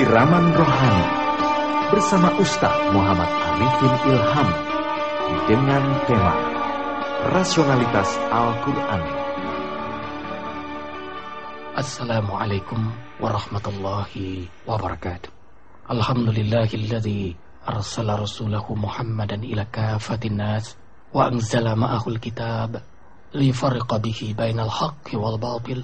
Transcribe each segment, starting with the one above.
Siraman Rohani bersama Ustaz Muhammad Arifin Ilham dengan tema Rasionalitas Al-Quran. Assalamualaikum warahmatullahi wabarakatuh. Alhamdulillahilladzi arsala rasulahu Muhammadan ila kafatin nas wa anzala ma'ahul kitab lifarriqa bihi bainal haqqi wal batil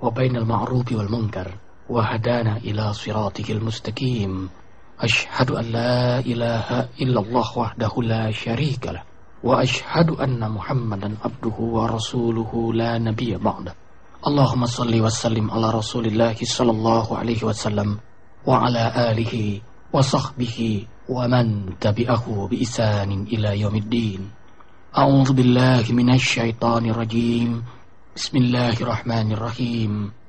wa bainal ma'rufi wal munkar wa hadana ila siratikil mustaqim. Ashhadu an la ilaha illallah wahdahu la syarika lah wa ashhadu anna Muhammadan abduhu wa rasuluhu la nabiyya ba'da. Allahumma salli wa sallim ala rasulillahi sallallahu alaihi wasallam wa ala alihi wa sahbihi wa man tabi'ahu bi ihsanin ila yaumiddin. A'udzu billahi minasy syaithanir rajim. Bismillahirrahmanirrahim.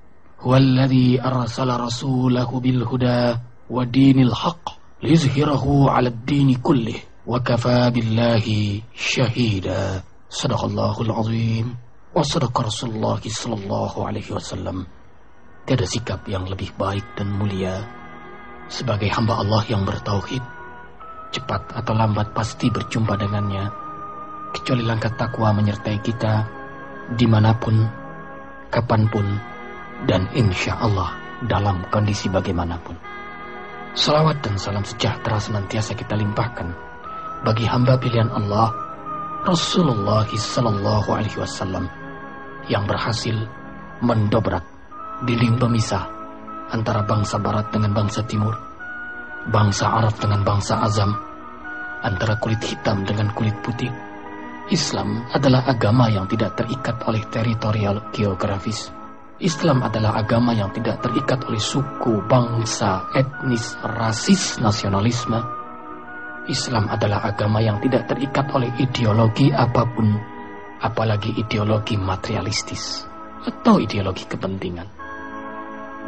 Huwallazi arsala rasulahu bil huda wa dinil haqq liyuzhirahu 'alad dini kullih wa kafaa billahi syahida. Shadaqallahul azim. Wa sadaqa Rasulullah sallallahu alaihi wasallam. Tiada sikap yang lebih baik dan mulia sebagai hamba Allah yang bertauhid, cepat atau lambat pasti berjumpa dengannya, kecuali langkah takwa menyertai kita dimanapun, kapanpun, dan insya Allah dalam kondisi bagaimanapun. Salawat dan salam sejahtera senantiasa kita limpahkan bagi hamba pilihan Allah, Rasulullah sallallahu alaihi wasallam, yang berhasil mendobrak dinding pemisah antara bangsa Barat dengan bangsa Timur, bangsa Arab dengan bangsa Azam, antara kulit hitam dengan kulit putih. Islam adalah agama yang tidak terikat oleh teritorial geografis. Islam adalah agama yang tidak terikat oleh suku, bangsa, etnis, rasis, nasionalisme. Islam adalah agama yang tidak terikat oleh ideologi apapun, apalagi ideologi materialistis atau ideologi kepentingan.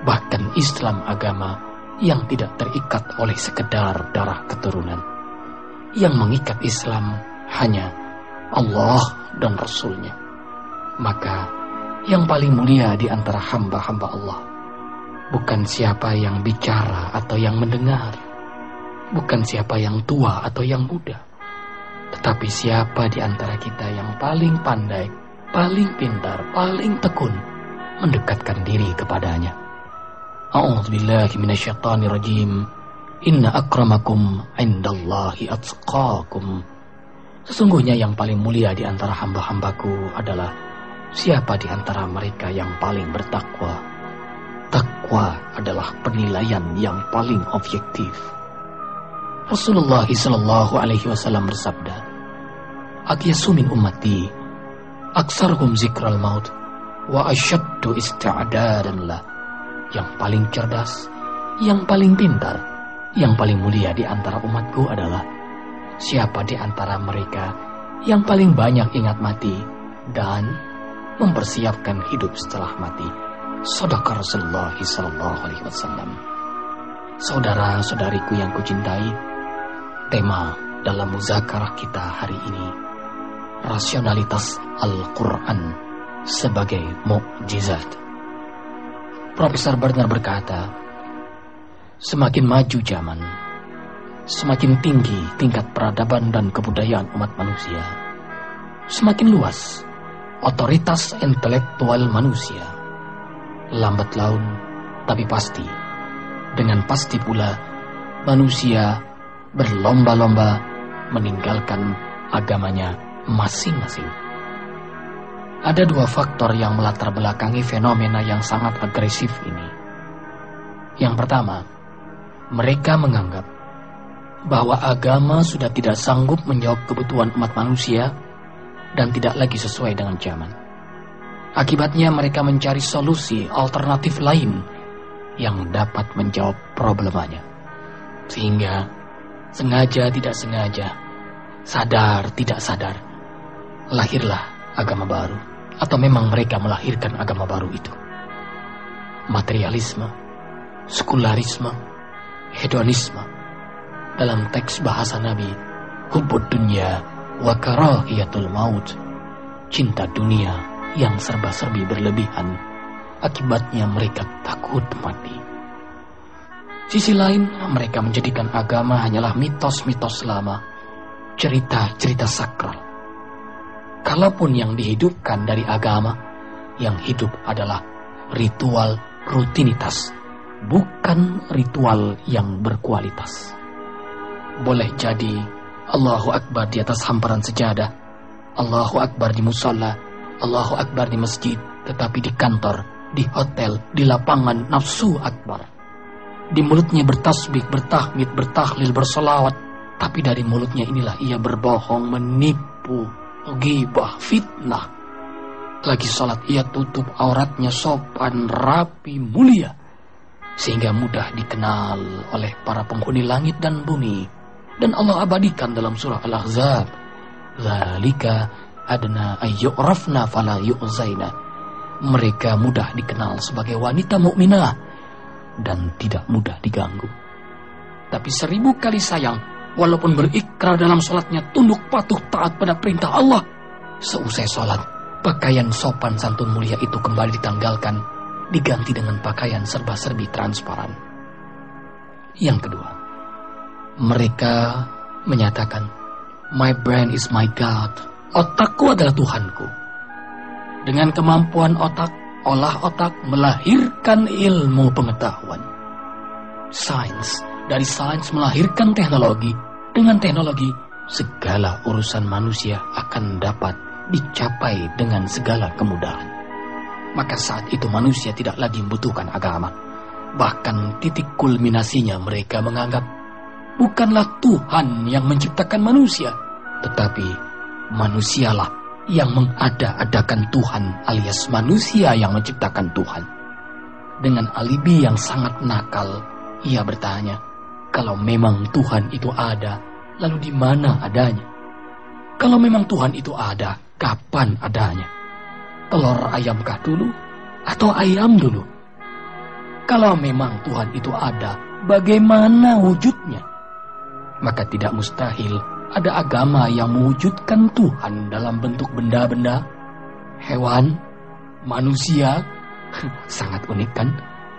Bahkan Islam agama yang tidak terikat oleh sekedar darah keturunan. Yang mengikat Islam hanya Allah dan Rasul-Nya. Maka yang paling mulia di antara hamba-hamba Allah bukan siapa yang bicara atau yang mendengar, bukan siapa yang tua atau yang muda, tetapi siapa di antara kita yang paling pandai, paling pintar, paling tekun mendekatkan diri kepadanya. A'udzubillahi minasyaitonir rajim. Inna akramakum indallahi atqakum. Sesungguhnya yang paling mulia di antara hamba-hambaku adalah siapa di antara mereka yang paling bertakwa. Takwa adalah penilaian yang paling objektif. Rasulullah sallallahu alaihi wasallam bersabda, "Aqyasu min ummati aksarhum zikral maut wa asyaddu isti'dadan la." Yang paling cerdas, yang paling pintar, yang paling mulia di antara umatku adalah siapa di antara mereka yang paling banyak ingat mati dan mempersiapkan hidup setelah mati. Shadaqa Rasulullah sallallahu alaihi wasallam. Saudara-saudariku yang kucintai, tema dalam muzakarah kita hari ini, rasionalitas Al-Quran sebagai mukjizat. Profesor Bernard berkata, semakin maju zaman, semakin tinggi tingkat peradaban dan kebudayaan umat manusia, semakin luas otoritas intelektual manusia. Lambat laun, tapi pasti, dengan pasti pula manusia berlomba-lomba meninggalkan agamanya masing-masing. Ada dua faktor yang melatar belakangi fenomena yang sangat agresif ini. Yang pertama, mereka menganggap bahwa agama sudah tidak sanggup menjawab kebutuhan umat manusia dan tidak lagi sesuai dengan zaman. Akibatnya mereka mencari solusi alternatif lain yang dapat menjawab problemanya. Sehingga sengaja tidak sengaja, sadar tidak sadar, lahirlah agama baru, atau memang mereka melahirkan agama baru itu. Materialisme, sekularisme, hedonisme. Dalam teks bahasa Nabi, hubbud dunya wa karahiyatul maut. Cinta dunia yang serba-serbi berlebihan, akibatnya mereka takut mati. Sisi lain, mereka menjadikan agama hanyalah mitos-mitos lama, cerita-cerita sakral. Kalaupun yang dihidupkan dari agama, yang hidup adalah ritual rutinitas, bukan ritual yang berkualitas. Boleh jadi Allahu Akbar di atas hamparan sejadah, Allahu Akbar di musalla, Allahu Akbar di masjid, tetapi di kantor, di hotel, di lapangan nafsu akbar. Di mulutnya bertasbih, bertahmid, bertahlil, bersolawat, tapi dari mulutnya inilah ia berbohong, menipu, ghibah, fitnah. Lagi salat ia tutup auratnya sopan, rapi, mulia, sehingga mudah dikenal oleh para penghuni langit dan bumi. Dan Allah abadikan dalam surah Al-Ahzab, "Dzalika adna ayyurafna fala yu'zaina." Mereka mudah dikenal sebagai wanita mukminah dan tidak mudah diganggu. Tapi 1000 kali sayang, walaupun berikrar dalam sholatnya tunduk patuh taat pada perintah Allah, seusai sholat, pakaian sopan santun mulia itu kembali ditanggalkan, diganti dengan pakaian serba-serbi transparan. Yang kedua, mereka menyatakan, "My brain is my God." Otakku adalah Tuhanku. Dengan kemampuan otak, olah otak melahirkan ilmu pengetahuan. Sains, dari sains melahirkan teknologi. Dengan teknologi, segala urusan manusia akan dapat dicapai dengan segala kemudahan. Maka saat itu manusia tidak lagi membutuhkan agama. Bahkan titik kulminasinya mereka menganggap bukanlah Tuhan yang menciptakan manusia, tetapi manusialah yang mengada-adakan Tuhan, alias manusia yang menciptakan Tuhan. Dengan alibi yang sangat nakal, ia bertanya, kalau memang Tuhan itu ada, lalu di mana adanya? Kalau memang Tuhan itu ada, kapan adanya? Telur ayamkah dulu atau ayam dulu? Kalau memang Tuhan itu ada, bagaimana wujudnya? Maka tidak mustahil ada agama yang mewujudkan Tuhan dalam bentuk benda-benda, hewan, manusia. Sangat unik kan?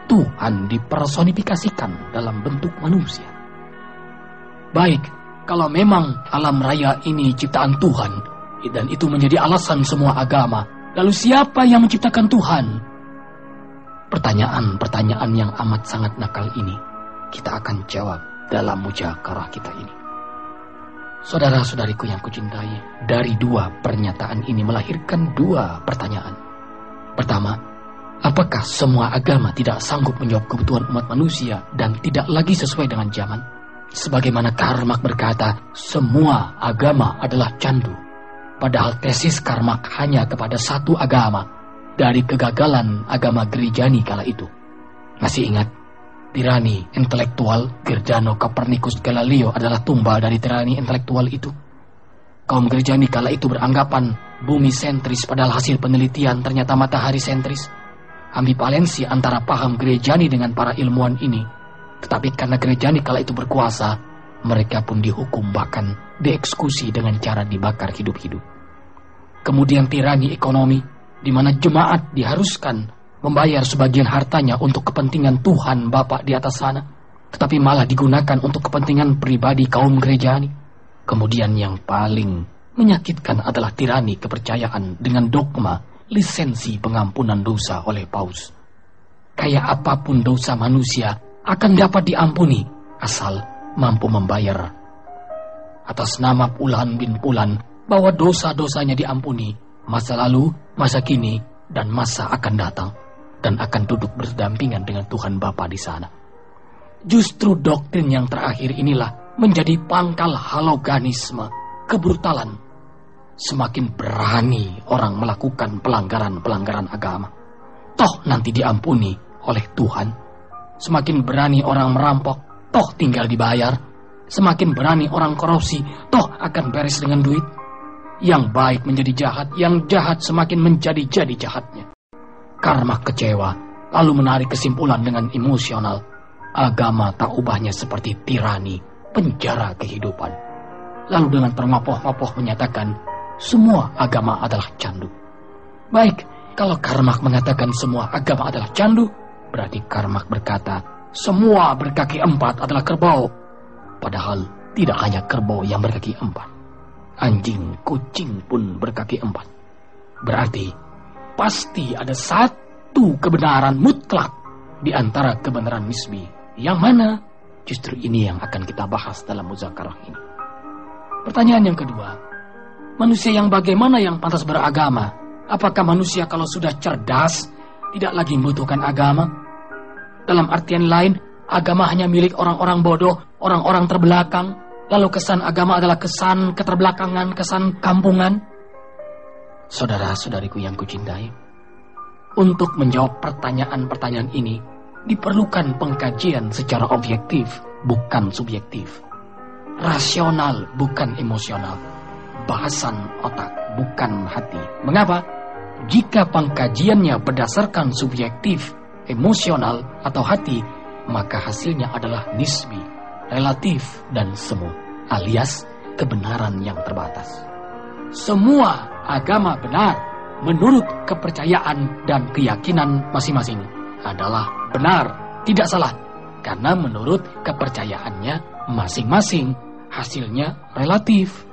Tuhan dipersonifikasikan dalam bentuk manusia. Baik, kalau memang alam raya ini ciptaan Tuhan, dan itu menjadi alasan semua agama, lalu siapa yang menciptakan Tuhan? Pertanyaan-pertanyaan yang amat sangat nakal ini kita akan jawab dalam mujakarah kita ini. Saudara-saudariku yang kucintai, dari 2 pernyataan ini melahirkan 2 pertanyaan. Pertama, apakah semua agama tidak sanggup menjawab kebutuhan umat manusia dan tidak lagi sesuai dengan zaman? Sebagaimana Karl Marx berkata, semua agama adalah candu. Padahal tesis Karl Marx hanya kepada satu agama dari kegagalan agama Gerejani kala itu. Masih ingat? Tirani intelektual Giordano Copernicus Galileo adalah tumbal dari tirani intelektual itu. Kaum Gerejani kala itu beranggapan bumi sentris, padahal hasil penelitian ternyata matahari sentris. Ambivalensi antara paham Gerejani dengan para ilmuwan ini. Tetapi karena Gerejani kala itu berkuasa, mereka pun dihukum, bahkan dieksekusi dengan cara dibakar hidup-hidup. Kemudian tirani ekonomi, di mana jemaat diharuskan membayar sebagian hartanya untuk kepentingan Tuhan Bapa di atas sana, tetapi malah digunakan untuk kepentingan pribadi kaum Gerejani. Kemudian yang paling menyakitkan adalah tirani kepercayaan dengan dogma lisensi pengampunan dosa oleh Paus. Kayak apapun dosa manusia akan dapat diampuni asal mampu membayar. Atas nama Pulan bin Pulan, bahwa dosa-dosanya diampuni, masa lalu, masa kini, dan masa akan datang, dan akan duduk berdampingan dengan Tuhan Bapa di sana. Justru doktrin yang terakhir inilah menjadi pangkal haloganisme, kebrutalan. Semakin berani orang melakukan pelanggaran-pelanggaran agama, toh nanti diampuni oleh Tuhan. Semakin berani orang merampok, toh tinggal dibayar. Semakin berani orang korupsi, toh akan beres dengan duit. Yang baik menjadi jahat, yang jahat semakin menjadi-jadi jahatnya. Karma kecewa, lalu menarik kesimpulan dengan emosional. Agama tak ubahnya seperti tirani, penjara kehidupan. Lalu dengan termopoh-mopoh menyatakan, semua agama adalah candu. Baik, kalau Karl Marx mengatakan semua agama adalah candu, berarti Karl Marx berkata, semua berkaki 4 adalah kerbau. Padahal tidak hanya kerbau yang berkaki 4. Anjing, kucing pun berkaki 4. Berarti pasti ada satu kebenaran mutlak di antara kebenaran nisbi. Yang mana? Justru ini yang akan kita bahas dalam muzakarah ini. Pertanyaan yang kedua, manusia yang bagaimana yang pantas beragama? Apakah manusia kalau sudah cerdas tidak lagi membutuhkan agama? Dalam artian lain, agama hanya milik orang-orang bodoh, orang-orang terbelakang. Lalu kesan agama adalah kesan keterbelakangan, kesan kampungan. Saudara-saudariku yang kucintai, untuk menjawab pertanyaan-pertanyaan ini diperlukan pengkajian secara objektif, bukan subjektif. Rasional, bukan emosional. Bahasan otak, bukan hati. Mengapa? Jika pengkajiannya berdasarkan subjektif, emosional, atau hati, maka hasilnya adalah nisbi, relatif, dan semu, alias kebenaran yang terbatas. Semua agama benar menurut kepercayaan dan keyakinan masing-masing adalah benar, tidak salah, karena menurut kepercayaannya masing-masing hasilnya relatif.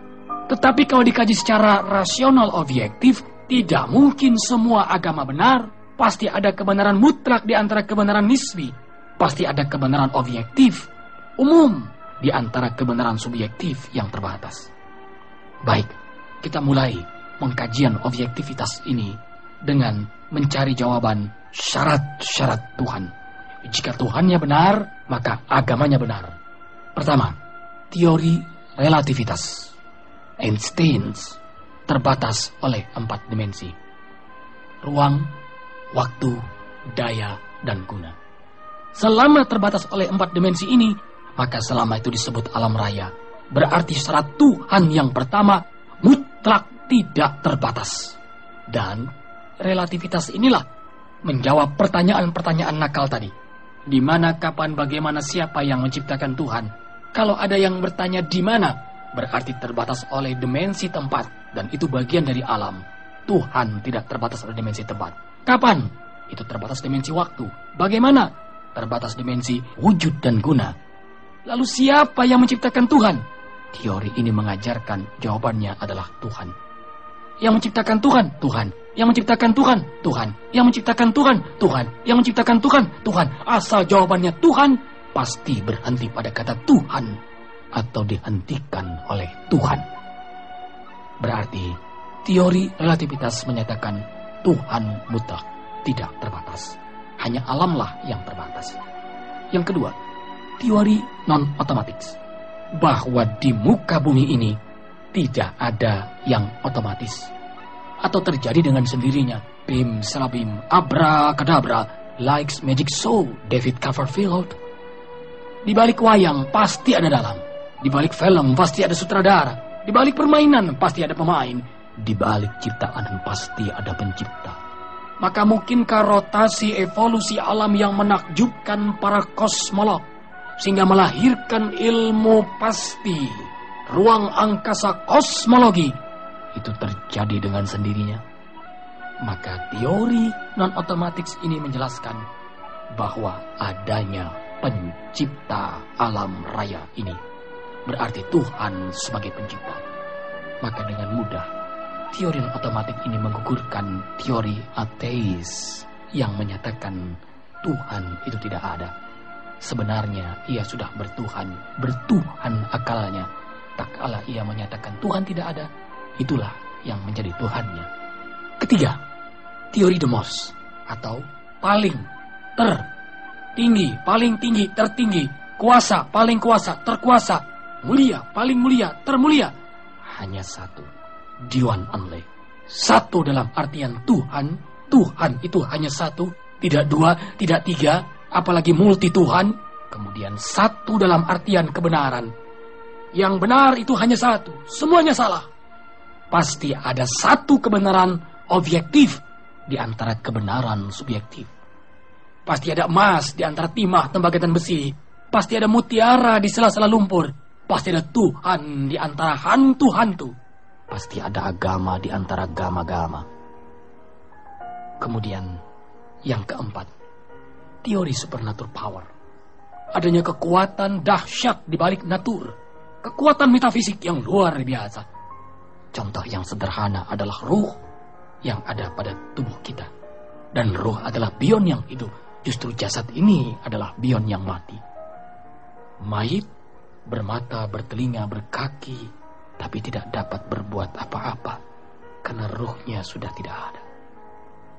Tetapi kalau dikaji secara rasional objektif, tidak mungkin semua agama benar. Pasti ada kebenaran mutlak di antara kebenaran nisbi. Pasti ada kebenaran objektif umum di antara kebenaran subjektif yang terbatas. Baik, kita mulai pengkajian objektivitas ini dengan mencari jawaban syarat-syarat Tuhan. Jika Tuhannya benar, maka agamanya benar. Pertama, teori relativitas. Einstein terbatas oleh 4 dimensi. Ruang, waktu, daya, dan guna. Selama terbatas oleh 4 dimensi ini, maka selama itu disebut alam raya. Berarti syarat Tuhan yang pertama mutlak tidak terbatas. Dan relativitas inilah menjawab pertanyaan-pertanyaan nakal tadi. Di mana, kapan, bagaimana, siapa yang menciptakan Tuhan? Kalau ada yang bertanya di mana, berarti terbatas oleh dimensi tempat, dan itu bagian dari alam. Tuhan tidak terbatas oleh dimensi tempat. Kapan? Itu terbatas dimensi waktu. Bagaimana? Terbatas dimensi wujud dan guna. Lalu siapa yang menciptakan Tuhan? Teori ini mengajarkan jawabannya adalah Tuhan. Yang menciptakan Tuhan, Tuhan. Yang menciptakan Tuhan, Tuhan. Yang menciptakan Tuhan, Tuhan. Yang menciptakan Tuhan, Tuhan. Asal jawabannya Tuhan, pasti berhenti pada kata Tuhan atau dihentikan oleh Tuhan. Berarti teori relativitas menyatakan Tuhan mutlak, tidak terbatas. Hanya alamlah yang terbatas. Yang kedua, teori non-otomatis. Bahwa di muka bumi ini tidak ada yang otomatis atau terjadi dengan sendirinya. Bim salabim, abrakadabra, likes magic show, David Copperfield. Di balik wayang pasti ada dalang. Di balik film pasti ada sutradara. Di balik permainan pasti ada pemain. Di balik ciptaan pasti ada pencipta. Maka mungkinkah rotasi evolusi alam yang menakjubkan para kosmolog sehingga melahirkan ilmu pasti, ruang angkasa kosmologi, itu terjadi dengan sendirinya? Maka teori non-otomatis ini menjelaskan bahwa adanya pencipta alam raya ini. Berarti Tuhan sebagai pencipta. Maka dengan mudah teori otomatis ini menggugurkan teori ateis yang menyatakan Tuhan itu tidak ada. Sebenarnya ia sudah bertuhan akalnya. Tak kala ia menyatakan Tuhan tidak ada, itulah yang menjadi Tuhannya. Ketiga, teori demos atau paling tertinggi, paling tinggi, tertinggi, kuasa, paling kuasa, terkuasa, mulia, paling mulia, termulia. Hanya satu, the one only. Satu dalam artian Tuhan. Tuhan itu hanya satu, tidak dua, tidak tiga, apalagi multi Tuhan. Kemudian satu dalam artian kebenaran. Yang benar itu hanya satu, semuanya salah. Pasti ada satu kebenaran objektif di antara kebenaran subjektif. Pasti ada emas di antara timah, tembaga, dan besi. Pasti ada mutiara di sela-sela lumpur. Pasti ada Tuhan di antara hantu-hantu. Pasti ada agama di antara gama-gama. Kemudian yang keempat, teori supernatural power adanya kekuatan dahsyat di balik natur, kekuatan metafisik yang luar biasa. Contoh yang sederhana adalah ruh yang ada pada tubuh kita. Dan ruh adalah bion yang hidup. Justru jasad ini adalah bion yang mati. Mayit bermata, bertelinga, berkaki, tapi tidak dapat berbuat apa-apa karena ruhnya sudah tidak ada.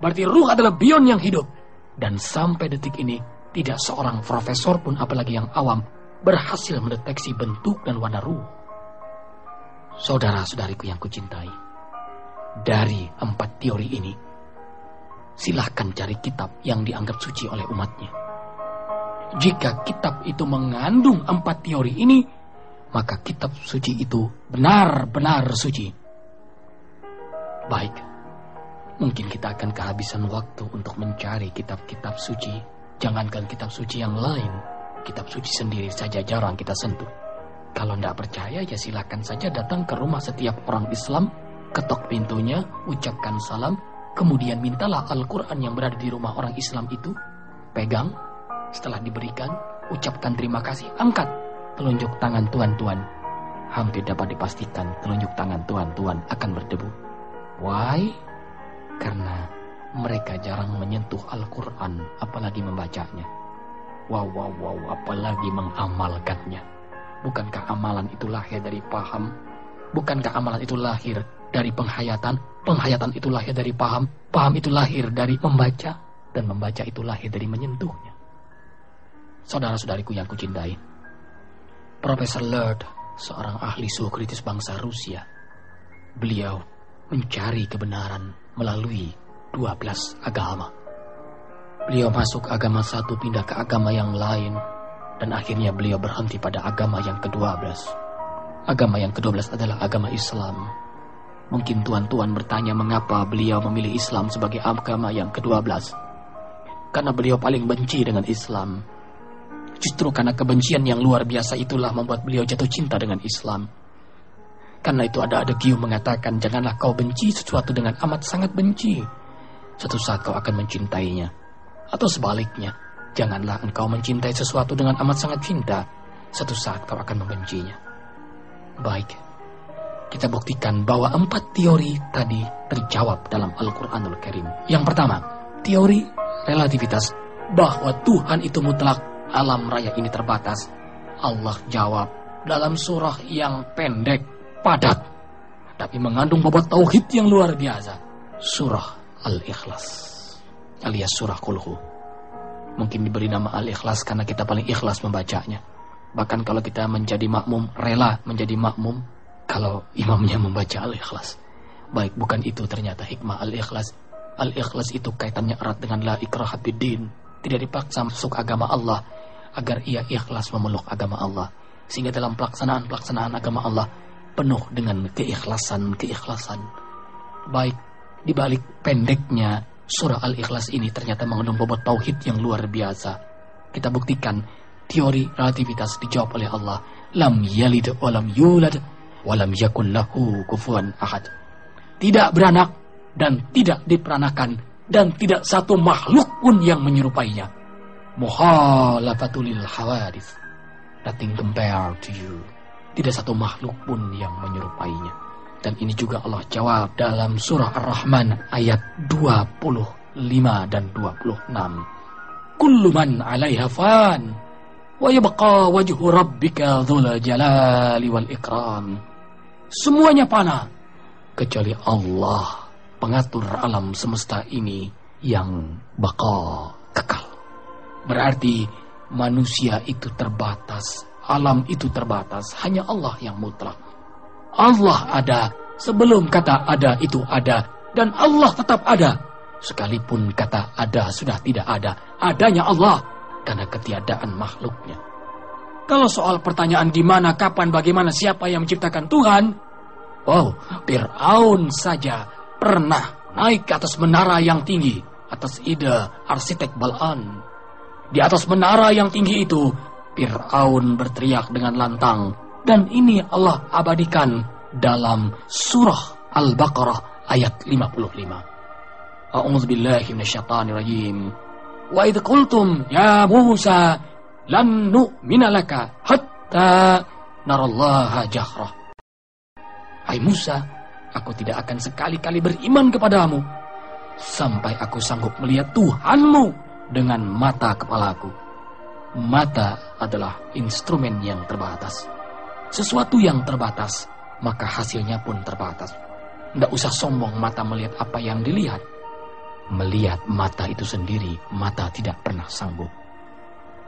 Berarti ruh adalah bion yang hidup. Dan sampai detik ini tidak seorang profesor pun, apalagi yang awam, berhasil mendeteksi bentuk dan warna ruh. Saudara-saudariku yang kucintai, dari 4 teori ini, silahkan cari kitab yang dianggap suci oleh umatnya. Jika kitab itu mengandung 4 teori ini, maka kitab suci itu benar-benar suci. Baik, mungkin kita akan kehabisan waktu untuk mencari kitab-kitab suci. Jangankan kitab suci yang lain, kitab suci sendiri saja jarang kita sentuh. Kalau tidak percaya, ya silakan saja datang ke rumah setiap orang Islam, ketok pintunya, ucapkan salam, kemudian mintalah Al-Quran yang berada di rumah orang Islam itu, pegang, setelah diberikan, ucapkan terima kasih, angkat telunjuk tangan tuan-tuan. Hampir dapat dipastikan telunjuk tangan tuan-tuan akan berdebu. Why? Karena mereka jarang menyentuh Al-Quran, apalagi membacanya. Wow, apalagi mengamalkannya. Bukankah amalan itu lahir dari paham? Bukankah amalan itu lahir dari penghayatan? Penghayatan itu lahir dari paham. Paham itu lahir dari membaca. Dan membaca itu lahir dari menyentuhnya. Saudara-saudariku yang kucintai, Profesor Lerd, seorang ahli suhu kritis bangsa Rusia, beliau mencari kebenaran melalui 12 agama. Beliau masuk agama satu, pindah ke agama yang lain, dan akhirnya beliau berhenti pada agama yang ke-12. Agama yang ke-12 adalah agama Islam. Mungkin tuan-tuan bertanya mengapa beliau memilih Islam sebagai agama yang ke-12. Karena beliau paling benci dengan Islam. Justru karena kebencian yang luar biasa itulah membuat beliau jatuh cinta dengan Islam. Karena itu ada Kiu mengatakan, janganlah kau benci sesuatu dengan amat sangat benci. Suatu saat kau akan mencintainya. Atau sebaliknya, janganlah engkau mencintai sesuatu dengan amat sangat cinta. Suatu saat kau akan membencinya. Baik, kita buktikan bahwa 4 teori tadi terjawab dalam Al-Quranul Karim. Yang pertama, teori relativitas, bahwa Tuhan itu mutlak, alam raya ini terbatas. Allah jawab dalam surah yang pendek, padat, tapi mengandung bobot tauhid yang luar biasa. Surah Al-Ikhlas, alias surah Qulhu. Mungkin diberi nama Al-Ikhlas karena kita paling ikhlas membacanya. Bahkan kalau kita menjadi makmum, rela menjadi makmum kalau imamnya membaca Al-Ikhlas. Baik, bukan itu ternyata hikmah Al-Ikhlas. Al-Ikhlas itu kaitannya erat dengan la ikraha fiddin. Tidak dipaksa masuk agama Allah, agar ia ikhlas memeluk agama Allah. Sehingga dalam pelaksanaan agama Allah penuh dengan keikhlasan. Baik, di balik pendeknya surah Al-Ikhlas ini ternyata mengandung bobot tauhid yang luar biasa. Kita buktikan teori relativitas dijawab oleh Allah. Lam yalid wa lam yulad wa lam yakul lahu kufuwan ahad. Tidak beranak dan tidak diperanakan, dan tidak satu makhluk pun yang menyerupainya. Mukhalafatul hawadits, nothing compared to you. Tidak satu makhluk pun yang menyerupainya. Dan ini juga Allah jawab dalam surah Ar-Rahman ayat 25 dan 26. Kullu man 'alaiha fan wa yabqa wajhu rabbika dzul jalali wal ikram. Semuanya fana kecuali Allah, pengatur alam semesta ini, yang baqa, kekal. Berarti manusia itu terbatas, alam itu terbatas, hanya Allah yang mutlak. Allah ada, sebelum kata ada itu ada, dan Allah tetap ada. Sekalipun kata ada sudah tidak ada, adanya Allah karena ketiadaan makhluknya. Kalau soal pertanyaan di mana, kapan, bagaimana, siapa yang menciptakan Tuhan, Fir'aun saja pernah naik ke atas menara yang tinggi, atas ide arsitek Bal'an. Di atas menara yang tinggi itu, Fir'aun berteriak dengan lantang. Dan ini Allah abadikan dalam surah Al-Baqarah ayat 55. A'udzubillahi minasyaitonirrajim. Wa idh qultum ya Musa lan nu'mina laka hatta narallaha jahrah. Hai Musa, aku tidak akan sekali-kali beriman kepadamu sampai aku sanggup melihat Tuhanmu dengan mata kepalaku. Mata adalah instrumen yang terbatas. Sesuatu yang terbatas, maka hasilnya pun terbatas. Tidak usah sombong mata melihat apa yang dilihat. Melihat mata itu sendiri, mata tidak pernah sanggup.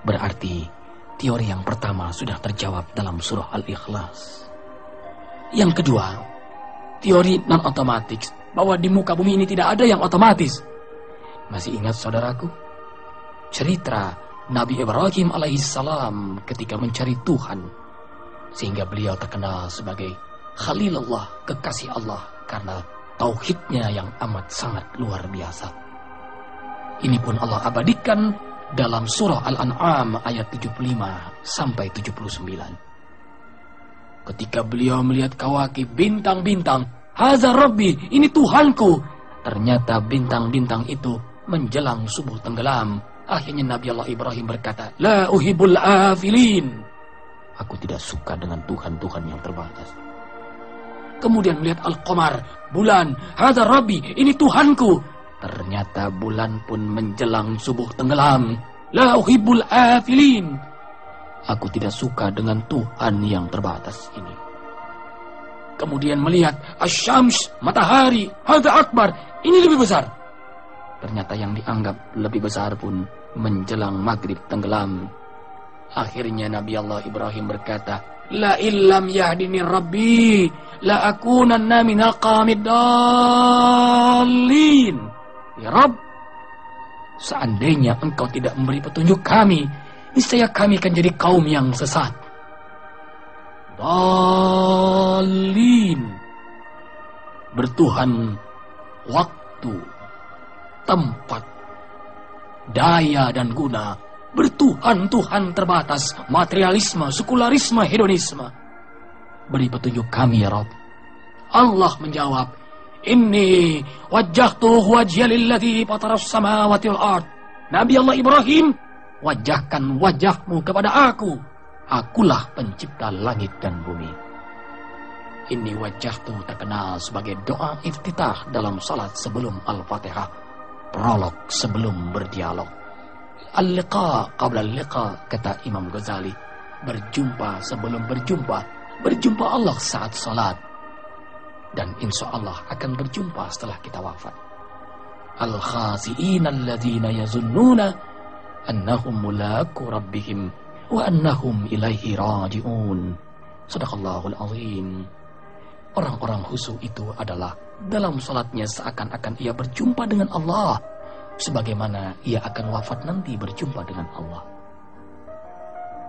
Berarti teori yang pertama sudah terjawab dalam surah Al-Ikhlas. Yang kedua, teori non-otomatis, bahwa di muka bumi ini tidak ada yang otomatis. Masih ingat saudaraku? Cerita Nabi Ibrahim alaihissalam ketika mencari Tuhan, sehingga beliau terkenal sebagai Khalilullah, kekasih Allah, karena tauhidnya yang amat sangat luar biasa. Ini pun Allah abadikan dalam surah Al-An'am ayat 75 sampai 79. Ketika beliau melihat kawakib, bintang-bintang, haza Rabbi, ini Tuhanku. Ternyata bintang-bintang itu menjelang subuh tenggelam. Akhirnya Nabi Allah Ibrahim berkata, la uhibul afilin. Aku tidak suka dengan Tuhan-Tuhan yang terbatas. Kemudian melihat Al-Qamar, bulan, haza Rabbi, ini Tuhanku. Ternyata bulan pun menjelang subuh tenggelam. La uhibul afilin. Aku tidak suka dengan Tuhan yang terbatas ini. Kemudian melihat Asy-Syams, matahari, haza akbar, ini lebih besar. Ternyata yang dianggap lebih besar pun menjelang maghrib tenggelam. Akhirnya Nabi Allah Ibrahim berkata, la illam yahdini Rabbi la akunanna minal qamidallin. Ya Rabb, seandainya engkau tidak memberi petunjuk kami, niscaya kami akan jadi kaum yang sesat. Dalin, bertuhan waktu, tempat, daya dan guna, bertuhan-tuhan terbatas, materialisme, sekularisme, hedonisme. Beri petunjuk kami ya Rabb. Allah menjawab, inni wajjahtu wajhiya lilladzi fataras samawati wal ard. Nabi Allah Ibrahim, wajahkan wajahmu kepada aku. Akulah pencipta langit dan bumi. Ini wajahtu terkenal sebagai doa iftitah dalam salat sebelum Al-Fatihah, prolog sebelum berdialog. Al-liqa qabla al-liqa, kata Imam Ghazali. Berjumpa sebelum berjumpa. Berjumpa Allah saat salat. Dan insya Allah akan berjumpa setelah kita wafat. Al-khasi'ina alladzina yazunnuna annahum mulaku rabbihim wa annahum ilaihi raji'un. Sadaqallahul azim. Orang-orang khusyuk itu adalah dalam salatnya seakan-akan ia berjumpa dengan Allah, sebagaimana ia akan wafat nanti berjumpa dengan Allah.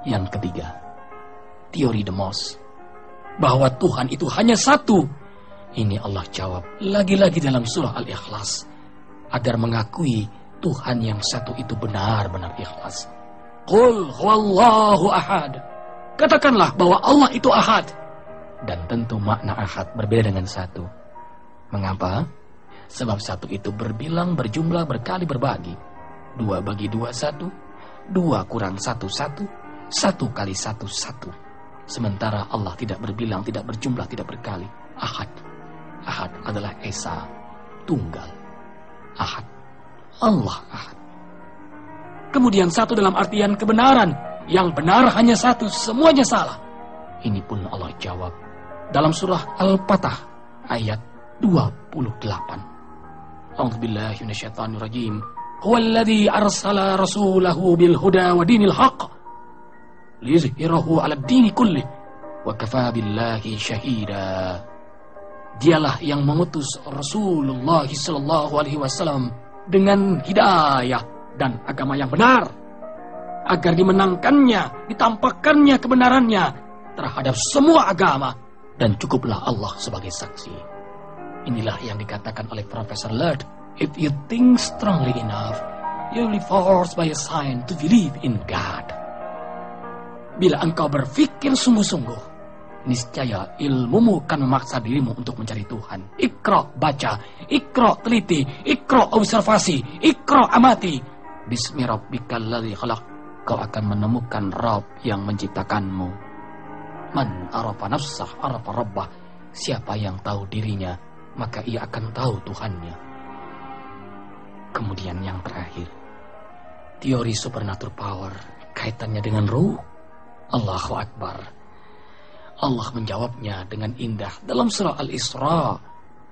Yang ketiga, teori demos, bahwa Tuhan itu hanya satu. Ini Allah jawab lagi-lagi dalam surah Al-Ikhlas, agar mengakui Tuhan yang satu itu benar-benar ikhlas. Qul huwallahu ahad. Katakanlah bahwa Allah itu ahad. Dan tentu makna ahad berbeda dengan satu. Mengapa? Sebab satu itu berbilang, berjumlah, berkali, berbagi. 2 bagi 2, 1. 2 kurang 1, 1. 1 kali 1, 1. Sementara Allah tidak berbilang, tidak berjumlah, tidak berkali. Ahad. Ahad adalah esa, tunggal. Ahad. Allah ahad. Kemudian satu dalam artian kebenaran. Yang benar hanya satu, semuanya salah. Ini pun Allah jawab dalam surah Al-Fatah ayat 28. A'udzubillahi minasyaitonirrajim. Huwallazi arsala rasulahu bil huda wa dinil haqq liyuzhirahu 'alad dini kullih wa kafaa billahi syahida. Dialah yang mengutus Rasulullah sallallahu alaihi wasallam dengan hidayah dan agama yang benar, agar dimenangkannya, ditampakkannya kebenarannya terhadap semua agama, dan cukuplah Allah sebagai saksi. Inilah yang dikatakan oleh Profesor Lerd, if you think strongly enough, you will be forced by a sign to believe in God. Bila engkau berpikir sungguh-sungguh, niscaya ilmumu akan memaksa dirimu untuk mencari Tuhan. Iqra, baca. Iqra, teliti. Iqra, observasi. Iqra, amati. Bismi rabbikal ladzi khalaq. kau akan menemukan Rabb yang menciptakanmu. Man arafa nafsah arafa rabbah. Siapa yang tahu dirinya, maka ia akan tahu Tuhannya. Kemudian yang terakhir, teori supernatural power, kaitannya dengan ruh. Allahu Akbar. Allah menjawabnya dengan indah dalam surah Al-Isra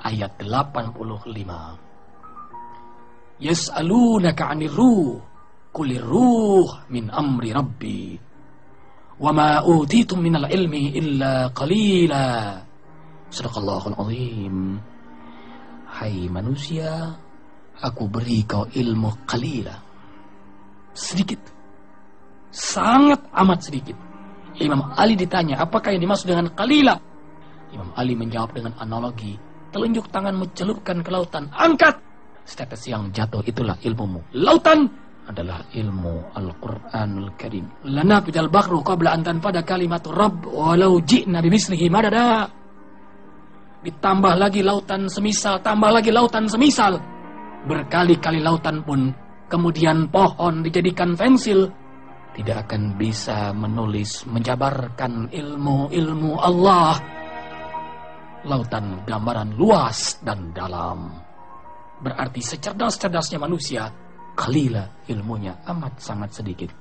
ayat 85. Yas'alunaka 'anir ruh, qulir ruh min amri rabbi. Wa ma utitum minal ilmi illa qalila. Sadaqallahul azim. Hai manusia, aku beri kau ilmu qalila. Sedikit. Sangat amat sedikit. Imam Ali ditanya, apakah yang dimaksud dengan qalila? Imam Ali menjawab dengan analogi. Telunjuk tanganmu celupkan ke lautan, angkat. Setetes yang jatuh itulah ilmumu. Lautan adalah ilmu Al-Quranul Karim. Lana bidal bakru qabla antan pada kalimat Rabb walau ji'na bimislihi madada. Ditambah lagi lautan semisal, tambah lagi lautan semisal. Berkali-kali lautan pun, kemudian pohon dijadikan pensil, tidak akan bisa menulis, menjabarkan ilmu-ilmu Allah. Lautan gambaran luas dan dalam. Berarti secerdas-cerdasnya manusia, qalila ilmunya amat sangat sedikit.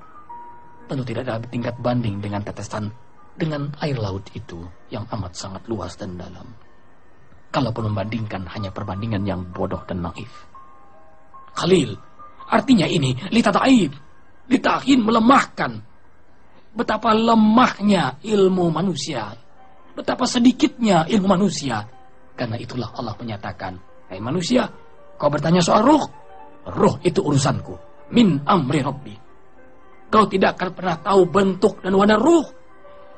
Tentu tidak ada tingkat banding dengan tetesan, dengan air laut itu yang amat sangat luas dan dalam. Kalaupun membandingkan, hanya perbandingan yang bodoh dan naif. Qalil, artinya ini litataib, ditahin, melemahkan. Betapa lemahnya ilmu manusia, betapa sedikitnya ilmu manusia. Karena itulah Allah menyatakan, hai manusia, kau bertanya soal ruh. Ruh itu urusanku. Min amri rabbi. Kau tidak akan pernah tahu bentuk dan warna ruh,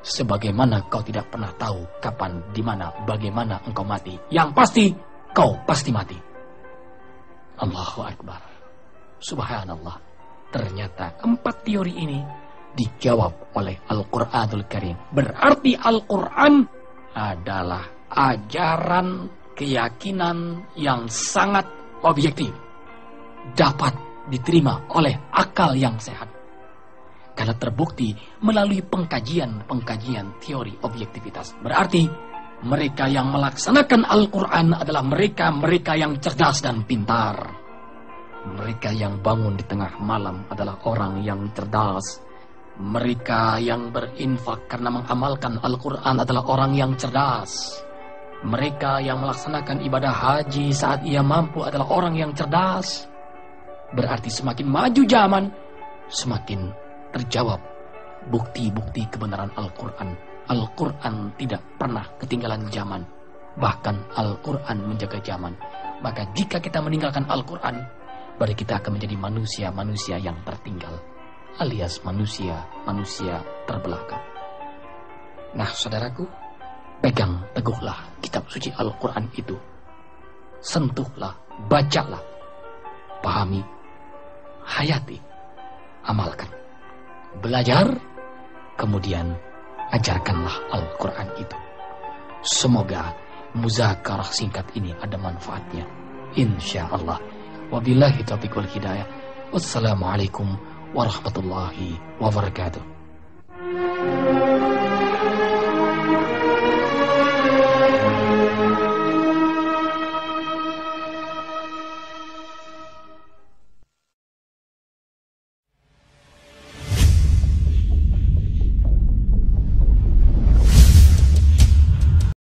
sebagaimana kau tidak pernah tahu kapan, di mana, bagaimana engkau mati. Yang pasti, kau pasti mati. Allahu Akbar. Subhanallah. Ternyata 4 teori ini dijawab oleh Al-Quranul Karim. Berarti Al-Quran adalah ajaran keyakinan yang sangat objektif, dapat diterima oleh akal yang sehat. Karena terbukti melalui pengkajian teori objektivitas. Berarti mereka yang melaksanakan Al-Quran adalah mereka yang cerdas dan pintar. Mereka yang bangun di tengah malam adalah orang yang cerdas. Mereka yang berinfak karena mengamalkan Al-Quran adalah orang yang cerdas. Mereka yang melaksanakan ibadah haji saat ia mampu adalah orang yang cerdas. Berarti semakin maju zaman, semakin terjawab bukti-bukti kebenaran Al-Quran. Al-Quran tidak pernah ketinggalan zaman. Bahkan Al-Quran menjaga zaman. Maka jika kita meninggalkan Al-Quran, berarti kita akan menjadi manusia-manusia yang tertinggal, alias manusia terbelakang. Nah saudaraku, pegang teguhlah kitab suci Al-Quran itu. Sentuhlah, bacalah, pahami, hayati, amalkan. Belajar, kemudian ajarkanlah Al-Quran itu. Semoga muzakarah singkat ini ada manfaatnya, insya Allah. Wabillahi taufiq wal hidayah. Wassalamualaikum warahmatullahi wabarakatuh.